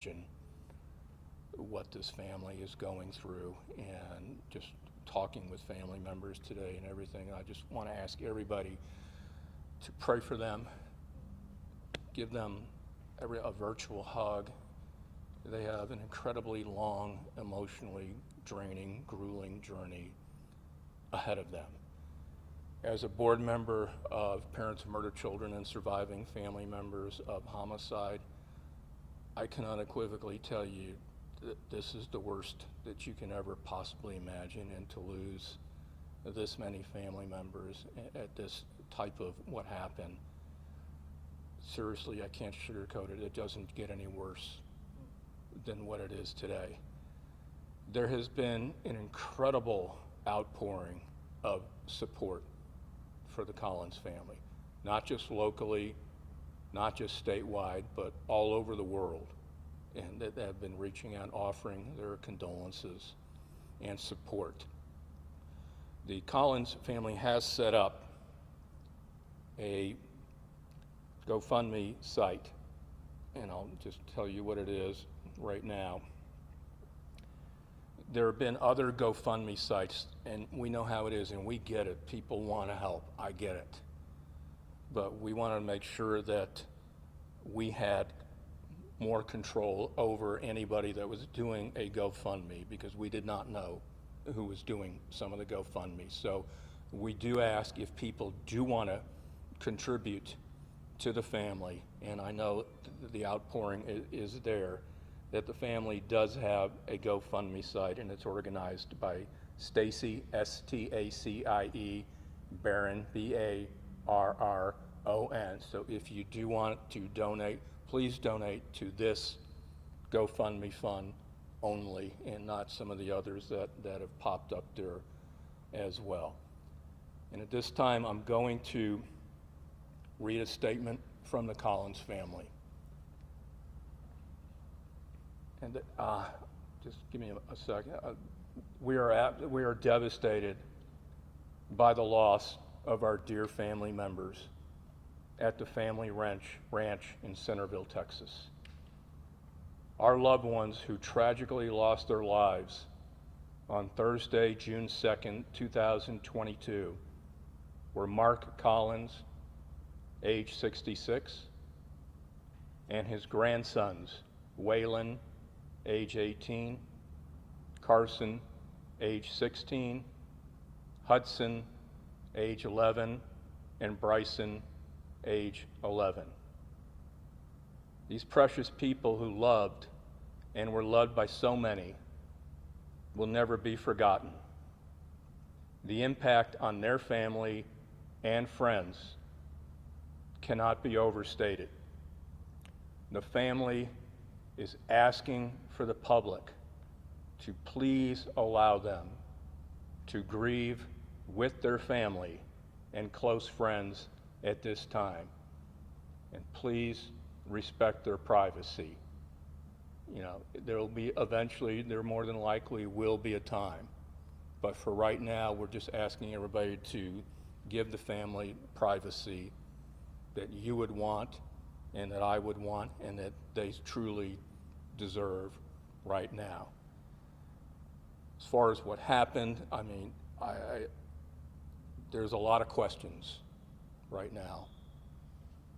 imagine what this family is going through, and just talking with family members today and everything, I just want to ask everybody to pray for them, give them a virtual hug. They have an incredibly long, emotionally draining, grueling journey ahead of them. As a board member of Parents of Murdered Children and surviving family members of homicide, I can unequivocally tell you that this is the worst that you can ever possibly imagine, and to lose this many family members at this type of what happened, seriously, I can't sugarcoat it. It doesn't get any worse than what it is today. There has been an incredible outpouring of support for the Collins family, not just locally, not just statewide, but all over the world, and that have been reaching out, offering their condolences and support. The Collins family has set up a GoFundMe site, and I'll just tell you what it is right now. There have been other GoFundMe sites, and we know how it is, and we get it. People want to help. I get it. But we want to make sure that we had more control over anybody that was doing a GoFundMe, because we did not know who was doing some of the GoFundMe. So we do ask if people do want to contribute to the family, and I know the outpouring is there, that the family does have a GoFundMe site, and it's organized by Stacie, S-T-A-C-I-E, Barron, B-A-R-R-O-N. So if you do want to donate, please donate to this GoFundMe fund only, and not some of the others that have popped up there as well. And at this time, I'm going to read a statement from the Collins family. And just give me a second. We are devastated by the loss of our dear family members at the family ranch in Centerville, Texas. Our loved ones who tragically lost their lives on Thursday, June 2nd, 2022, were Mark Collins, age 66, and his grandsons, Waylon, age 18, Carson, age 16, Hudson, age 11, and Bryson, age 11. These precious people who loved and were loved by so many will never be forgotten. The impact on their family and friends cannot be overstated. The family is asking for the public to please allow them to grieve with their family and close friends at this time. And please respect their privacy. You know, there will be eventually, there more than likely will be a time. But for right now, we're just asking everybody to give the family privacy that you would want, and that I would want, and that they truly deserve right now. As far as what happened, I mean, there's a lot of questions right now,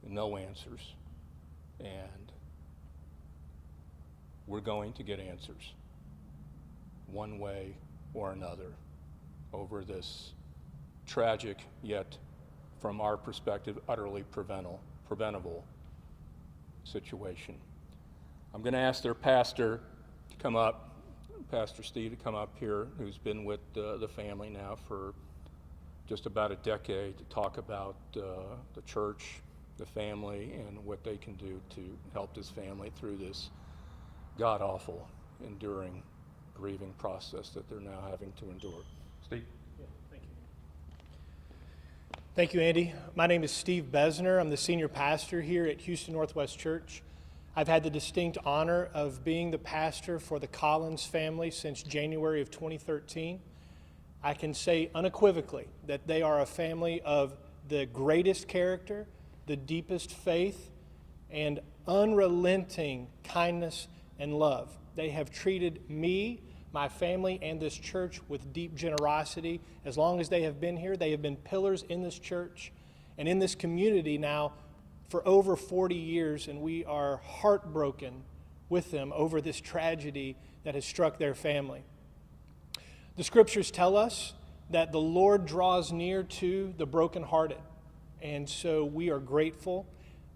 no answers, and we're going to get answers one way or another over this tragic, yet from our perspective, utterly preventable situation. I'm going to ask their pastor to come up, Pastor Steve, to come up here, who's been with the family now for just about a decade, to talk about the church, the family, and what they can do to help this family through this god-awful, enduring, grieving process that they're now having to endure. Steve? Yeah, thank you. Thank you, Andy. My name is Steve Besner. I'm the senior pastor here at Houston Northwest Church. I've had the distinct honor of being the pastor for the Collins family since January of 2013. I can say unequivocally that they are a family of the greatest character, the deepest faith, and unrelenting kindness and love. They have treated me, my family, and this church with deep generosity. As long as they have been here, they have been pillars in this church and in this community now for over 40 years, and we are heartbroken with them over this tragedy that has struck their family. The scriptures tell us that the Lord draws near to the brokenhearted, and so we are grateful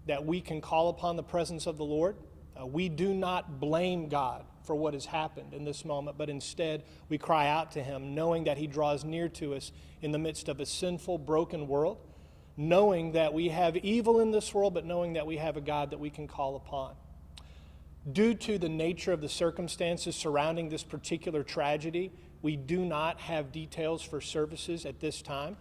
that we can call upon the presence of the Lord. We do not blame God for what has happened in this moment, but instead we cry out to Him, knowing that He draws near to us in the midst of a sinful, broken world, knowing that we have evil in this world, but knowing that we have a God that we can call upon. Due to the nature of the circumstances surrounding this particular tragedy, we do not have details for services at this time.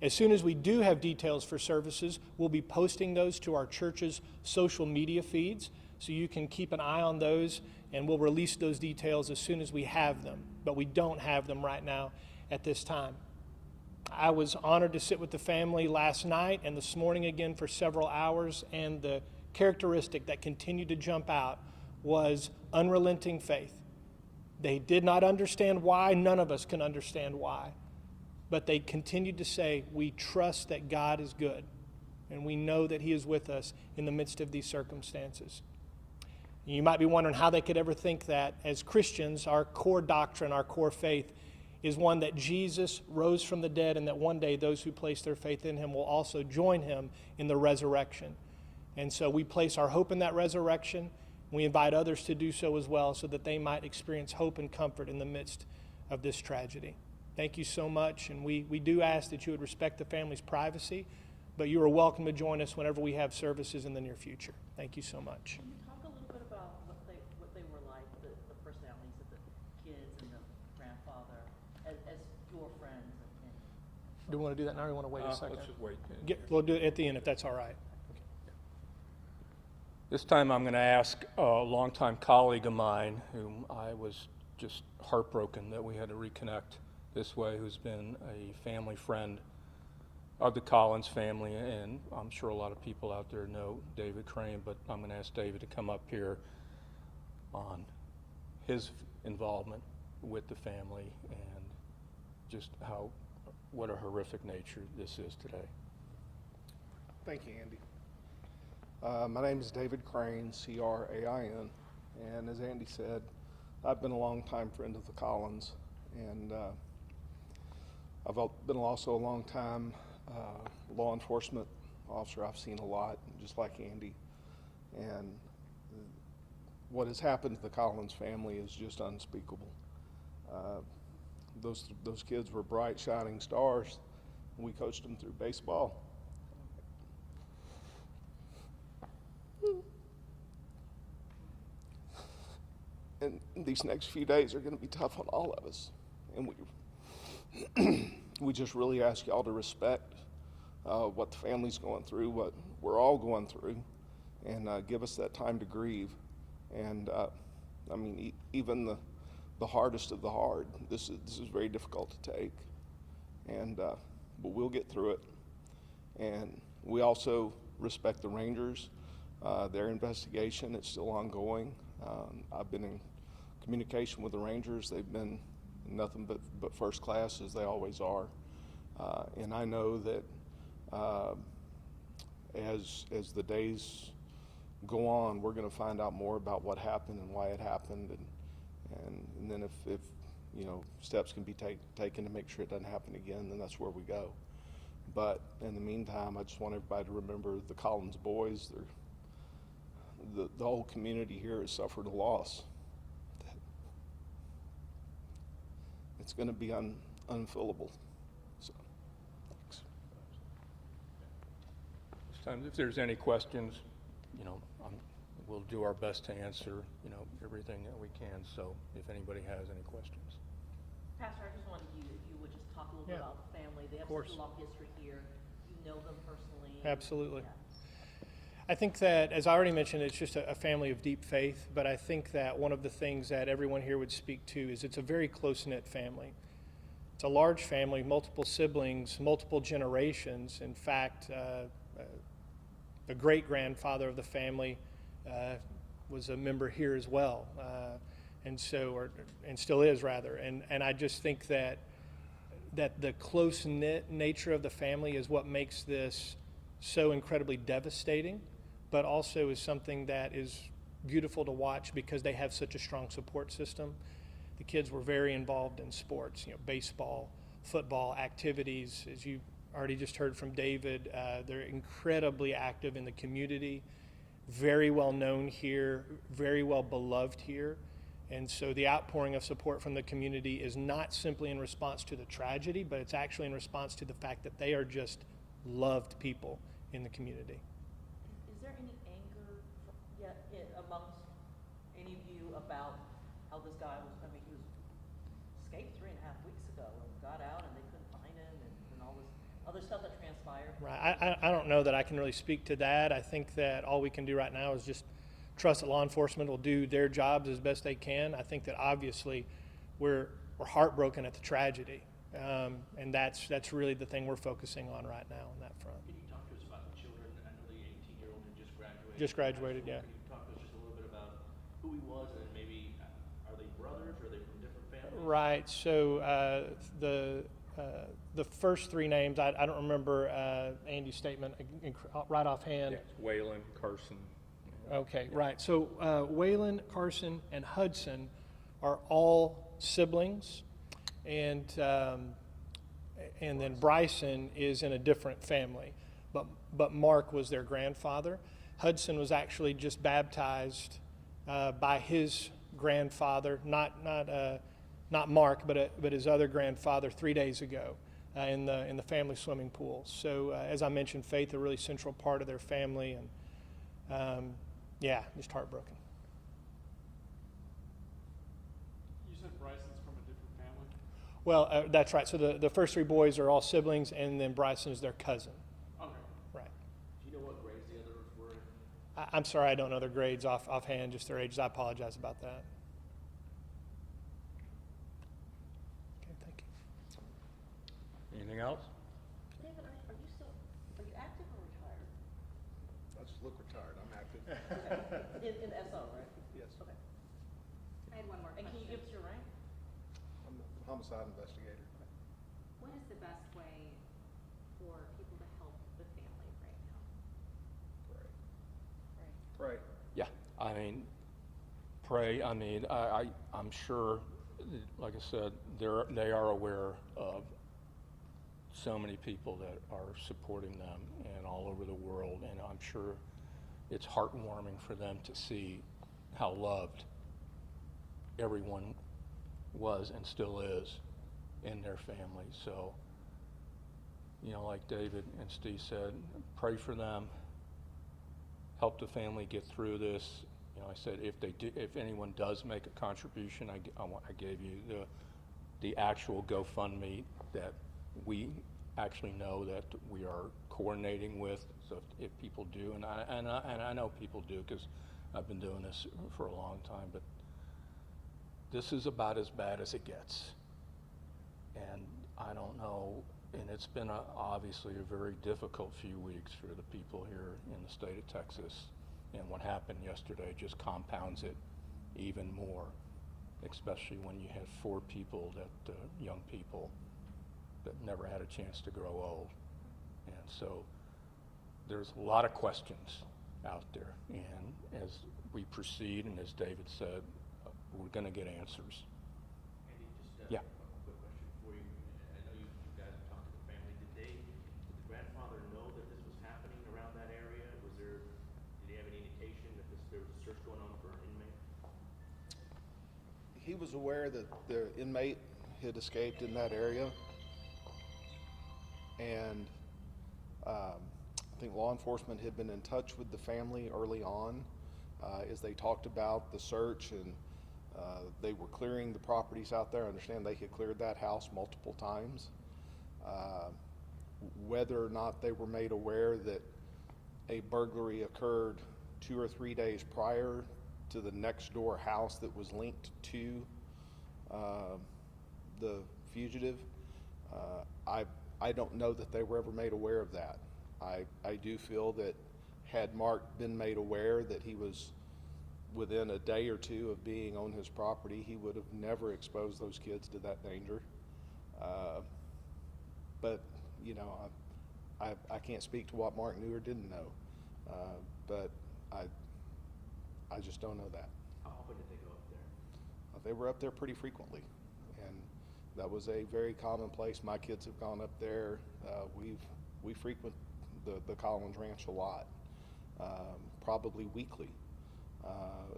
As soon as we do have details for services, we'll be posting those to our church's social media feeds, so you can keep an eye on those, and we'll release those details as soon as we have them. But we don't have them right now at this time. I was honored to sit with the family last night and this morning again for several hours, and the characteristic that continued to jump out was unrelenting faith. They did not understand why. None of us can understand why. But they continued to say, we trust that God is good, and we know that He is with us in the midst of these circumstances. You might be wondering how they could ever think that. As Christians, our core doctrine, our core faith is one that Jesus rose from the dead, and that one day those who place their faith in Him will also join Him in the resurrection. And so we place our hope in that resurrection. We invite others to do so as well, so that they might experience hope and comfort in the midst of this tragedy. Thank you so much, and we do ask that you would respect the family's privacy, but you are welcome to join us whenever we have services in the near future. Thank you so much. Can you talk a little bit about what they were like, the personalities of the kids and the grandfather, as your friends? Do we want to do that now, or do we want to wait a second? Let's just wait. We'll do it at the end if that's all right. This time I'm going to ask a longtime colleague of mine, whom I was just heartbroken that we had to reconnect this way, who's been a family friend of the Collins family, and I'm sure a lot of people out there know David Crane, but I'm going to ask David to come up here on his involvement with the family and just what a horrific nature this is today. Thank you, Andy. My name is David Crane, C-R-A-I-N, and as Andy said, I've been a longtime friend of the Collins, and I've been also a long-time law enforcement officer. I've seen a lot, just like Andy, and what has happened to the Collins family is just unspeakable. Those kids were bright, shining stars. We coached them through baseball. And these next few days are going to be tough on all of us. And we just really ask y'all to respect what the family's going through, what we're all going through, and give us that time to grieve. And I mean, even the hardest of the hard, this is very difficult to take. And but we'll get through it. And we also respect the Rangers. Their investigation is still ongoing. I've been in communication with the Rangers. They've been nothing but first class, as they always are. And I know that as the days go on, we're going to find out more about what happened and why it happened, and then if you know, steps can be taken to make sure it doesn't happen again, then that's where we go. But in the meantime, I just want everybody to remember the Collins boys. The whole community here has suffered a loss. It's going to be unfillable. So, thanks. This time, if there's any questions, you know, we'll do our best to answer, you know, everything that we can. So, if anybody has any questions. Pastor, I just wanted you, if you would just talk a little bit about the family. They have such a long history here. You know them personally. Absolutely. Yeah. I think that, as I already mentioned, it's just a family of deep faith, but I think that one of the things that everyone here would speak to is it's a very close-knit family. It's a large family, multiple siblings, multiple generations. In fact, the great-grandfather of the family was a member here as well, and still is rather. And I just think that the close-knit nature of the family is what makes this so incredibly devastating, but also is something that is beautiful to watch because they have such a strong support system. The kids were very involved in sports, baseball, football, activities. As you already just heard from David, they're incredibly active in the community, very well known here, very well beloved here. And so the outpouring of support from the community is not simply in response to the tragedy, but it's actually in response to the fact that they are just loved people in the community. Is there any anger yet amongst any of you about how this guy was, he was escaped 3.5 weeks ago and got out and they couldn't find him and all this other stuff that transpired? Right. I don't know that I can really speak to that. I think that all we can do right now is just trust that law enforcement will do their jobs as best they can. I think that obviously we're heartbroken at the tragedy, and that's really the thing we're focusing on right now on that front. Can you talk to us about the children? I know the 18-year-old who just graduated. Just graduated, yeah. Can you talk to us just a little bit about who he was and maybe are they brothers or are they from different families? Right. So the first three names, I don't remember Andy's statement right offhand. Yeah, it's Waylon, Carson. Okay, right. So Waylon, Carson, and Hudson are all siblings, and then Bryson is in a different family, but Mark was their grandfather. Hudson was actually just baptized by his grandfather, not Mark, but his other grandfather 3 days ago in the family swimming pool. So as I mentioned, faith a really central part of their family, and yeah, just heartbroken. You said Bryson's from a different family? Well, that's right. So the first three boys are all siblings, and then Bryson is their cousin. Okay. Right. Do you know what grades the others were in? I'm sorry, I don't know their grades offhand, just their ages. I apologize about that. Okay, thank you. Anything else? David, are you active or retired? I just look retired. I'm active. In SO, right? Yes. Okay. I had one more And question. can you give us your rank? I'm a homicide investigator. What is the best way for people to help the family right now? Pray. Yeah, I mean, pray. I mean, I'm sure, like I said, they are aware of so many people that are supporting them and all over the world, and I'm sure it's heartwarming for them to see how loved everyone was and still is in their family. So, like David and Steve said, pray for them, help the family get through this. I said if anyone does make a contribution, I gave you the actual GoFundMe that we actually know that we are coordinating with. So if people do, and I know people do because I've been doing this for a long time, but this is about as bad as it gets. And I don't know, and it's been obviously a very difficult few weeks for the people here in the state of Texas. And what happened yesterday just compounds it even more, especially when you have 4 people young people that never had a chance to grow old. And so there's a lot of questions out there. And as we proceed, and as David said, we're going to get answers. Andy, just Yeah. a quick question for you. I know you guys have talked to the family. Did the grandfather know that this was happening around that area? Did he have any indication that there was a search going on for an inmate? He was aware that the inmate had escaped in that area, and I think law enforcement had been in touch with the family early on as they talked about the search, and they were clearing the properties out there. I understand they had cleared that house multiple times. Whether or not they were made aware that a burglary occurred 2 or 3 days prior to the next door house that was linked to the fugitive, I don't know that they were ever made aware of that. I do feel that had Mark been made aware that he was within a day or two of being on his property, he would have never exposed those kids to that danger. But, you know, I can't speak to what Mark knew or didn't know, but I just don't know that. How often did they go up there? They were up there pretty frequently, and that was a very common place. My kids have gone up there. We frequent the Collins Ranch a lot, probably weekly,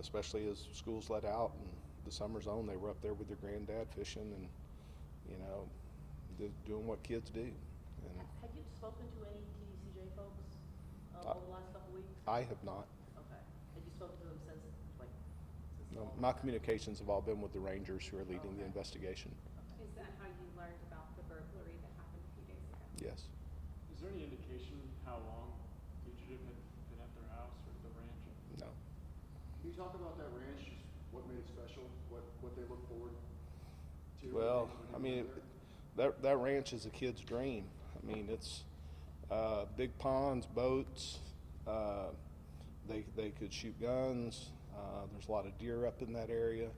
especially as schools let out and the summer's on. They were up there with their granddad fishing and, you know, doing what kids do. And Have you spoken to any TDCJ folks over the last couple weeks? I have not. Okay. Have you spoken to them since, like, since No, all my this? communications have all been with the Rangers who are leading the Okay. investigation. Is that how you learned about the burglary that happened a few days ago? Yes. Is there any indication how long fugitive had been at their house or the ranch? No. Can you talk about that ranch, just what made it special, what they look forward to? Well, when I they mean, go there? that ranch is a kid's dream. I mean, it's big ponds, boats. They could shoot guns. There's a lot of deer up in that area.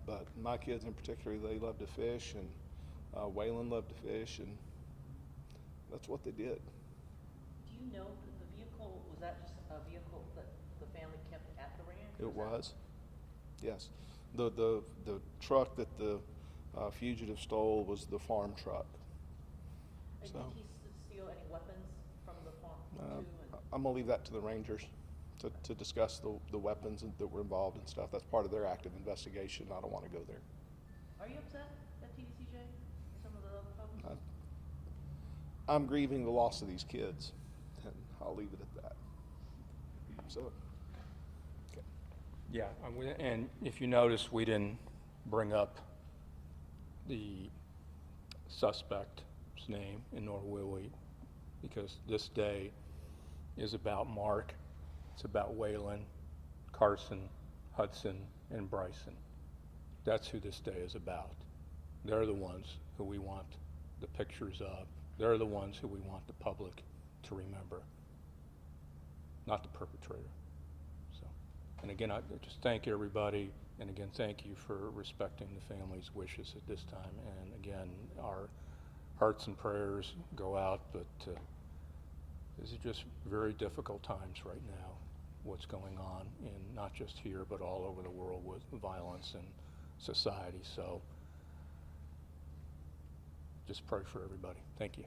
But my kids in particular, they love to fish, and Waylon loved to fish, and that's what they did. Do you know that the vehicle, was that just a vehicle that the family kept at the ranch? It or is that- was, yes. The truck that the fugitive stole was the farm truck. And So, did he steal any weapons from the farm too? And- I'm gonna leave that to the Rangers to discuss the weapons that were involved and stuff. That's part of their active investigation. I don't want to go there. Are you upset at TDCJ and some of the other folks? I'm grieving the loss of these kids, and I'll leave it at that. So, Yeah, and if you notice, we didn't bring up the suspect's name, and nor will we, because this day is about Mark, it's about Waylon, Carson, Hudson, and Bryson. That's who this day is about. They're the ones who we want the pictures of. They're the ones who we want the public to remember, not the perpetrator. So, and again, I just thank everybody, and again, thank you for respecting the family's wishes at this time. And again, our hearts and prayers go out, but these are just very difficult times right now, what's going on, in not just here, but all over the world with violence and society. So just pray for everybody. Thank you.